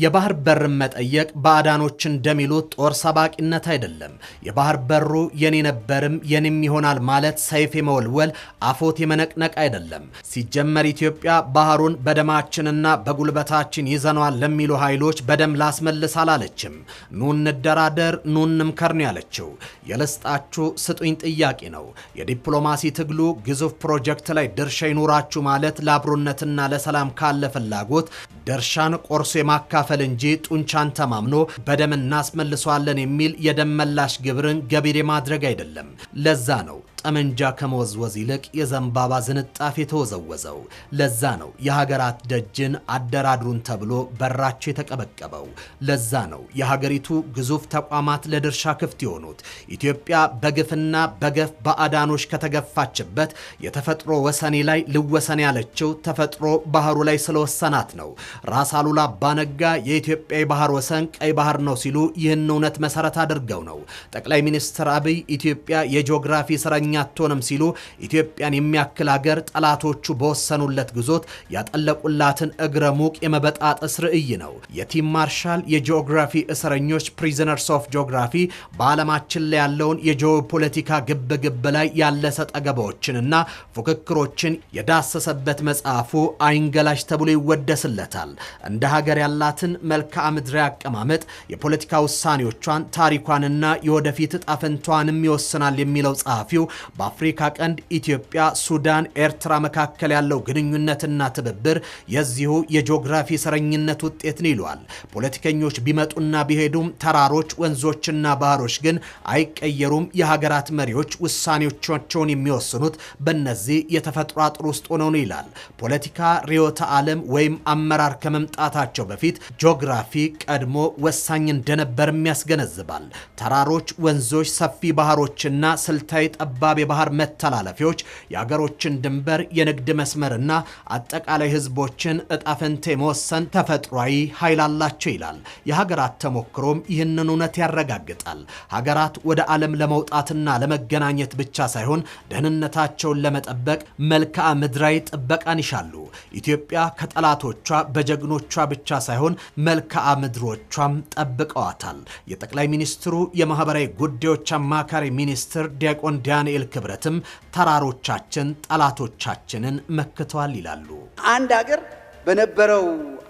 የባህር በር መጠየቅ ባዕዳኖች እንደሚሉት ጦር ሰባቂነት አይደለም። የባህር በሩ የኔ ነበርም የኔም ይሆናል ማለት ሰይፍ የመወልወል አፎት የመነቅነቅ አይደለም። ሲጀመር ኢትዮጵያ ባህሩን በደማችንና በጉልበታችን ይዘኗል ለሚሉ ኃይሎች በደም ላስመልስ አላለችም። ኑ እንደራደር፣ ኑ እንምከር ነው ያለችው። የልስጣችሁ ስጡኝ ጥያቄ ነው። የዲፕሎማሲ ትግሉ ግዙፍ ፕሮጀክት ላይ ድርሻ ይኑራችሁ ማለት ለአብሮነትና ለሰላም ካለ ፍላጎት ድርሻን ቆርሶ የማካፈል እንጂ ጡንቻን ተማምኖ በደም እናስመልሷለን የሚል የደም መላሽ ግብርን ገቢር ማድረግ አይደለም። ለዛ ነው ጠመንጃ ከመወዝወዝ ይልቅ የዘንባባ ዝንጣፍ የተወዘወዘው። ለዛ ነው የሀገራት ደጅን አደራድሩን ተብሎ በራቸው የተቀበቀበው። ለዛ ነው የሀገሪቱ ግዙፍ ተቋማት ለድርሻ ክፍት የሆኑት። ኢትዮጵያ በግፍና በገፍ ባዕዳኖች ከተገፋችበት የተፈጥሮ ወሰኔ ላይ ልወሰን ያለችው ተፈጥሮ ባህሩ ላይ ስለወሰናት ነው። ራስ አሉላ አባነጋ የኢትዮጵያ የባህር ወሰን ቀይ ባህር ነው ሲሉ ይህን እውነት መሰረት አድርገው ነው። ጠቅላይ ሚኒስትር አብይ ኢትዮጵያ የጂኦግራፊ እስረኛ አትሆንም ሲሉ ኢትዮጵያን የሚያክል ሀገር ጠላቶቹ በወሰኑለት ግዞት ያጠለቁላትን እግረ ሙቅ የመበጣጠስ ርዕይ ነው። የቲም ማርሻል የጂኦግራፊ እስረኞች ፕሪዝነርስ ኦፍ ጂኦግራፊ በዓለማችን ላይ ያለውን የጂኦፖለቲካ ግብግብ ላይ ያለሰ ጠገባዎችንና ፉክክሮችን የዳሰሰበት መጽሐፉ አይንገላሽ ተብሎ ይወደስለታል። እንደ ሀገር ያላትን መልክዓ ምድራዊ አቀማመጥ፣ የፖለቲካ ውሳኔዎቿን፣ ታሪኳንና የወደፊት ዕጣ ፈንታዋንም ይወስናል የሚለው ጸሐፊው በአፍሪካ ቀንድ ኢትዮጵያ፣ ሱዳን፣ ኤርትራ መካከል ያለው ግንኙነትና ትብብር የዚሁ የጂኦግራፊ እስረኝነት ውጤት ነው ይሏል። ፖለቲከኞች ቢመጡና ቢሄዱም ተራሮች፣ ወንዞችና ባህሮች ግን አይቀየሩም። የሀገራት መሪዎች ውሳኔዎቻቸውን የሚወስኑት በእነዚህ የተፈጥሮ አጥር ውስጥ ሆነው ነው ይላል። ፖለቲካ ርዕዮተ ዓለም ወይም አመራር ከመምጣታቸው በፊት ጂኦግራፊ ቀድሞ ወሳኝ እንደነበርም ያስገነዝባል። ተራሮች፣ ወንዞች፣ ሰፊ ባህሮችና ስልታዊ ጠባብ የባህር መተላለፊያዎች የሀገሮችን ድንበር፣ የንግድ መስመርና አጠቃላይ ህዝቦችን ዕጣ ፈንታ የመወሰን ተፈጥሯዊ ኃይል አላቸው ይላል። የሀገራት ተሞክሮም ይህንን እውነት ያረጋግጣል። ሀገራት ወደ ዓለም ለመውጣትና ለመገናኘት ብቻ ሳይሆን ደህንነታቸውን ለመጠበቅ መልክዓ ምድራዊ ጥበቃን ይሻሉ። ኢትዮጵያ ከጠላቶቿ በጀግኖቿ ብቻ ሳይሆን መልክዓ ምድሮቿም ጠብቀዋታል። የጠቅላይ ሚኒስትሩ የማህበራዊ ጉዳዮች አማካሪ ሚኒስትር ዲያቆን ዳንኤል ክብረትም ተራሮቻችን ጠላቶቻችንን መክተዋል ይላሉ። አንድ ሀገር በነበረው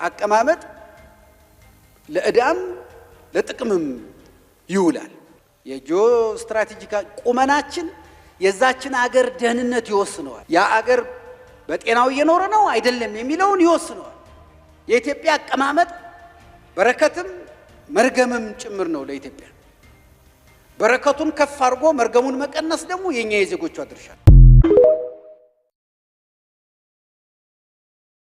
አቀማመጥ ለዕዳም ለጥቅምም ይውላል። የጂኦ ስትራቴጂካል ቁመናችን የዛችን ሀገር ደህንነት ይወስነዋል። ያ ሀገር በጤናው እየኖረ ነው አይደለም የሚለውን ይወስነዋል። የኢትዮጵያ አቀማመጥ በረከትም መርገምም ጭምር ነው ለኢትዮጵያ። በረከቱን ከፍ አድርጎ መርገሙን መቀነስ ደግሞ የኛ የዜጎቿ ድርሻ።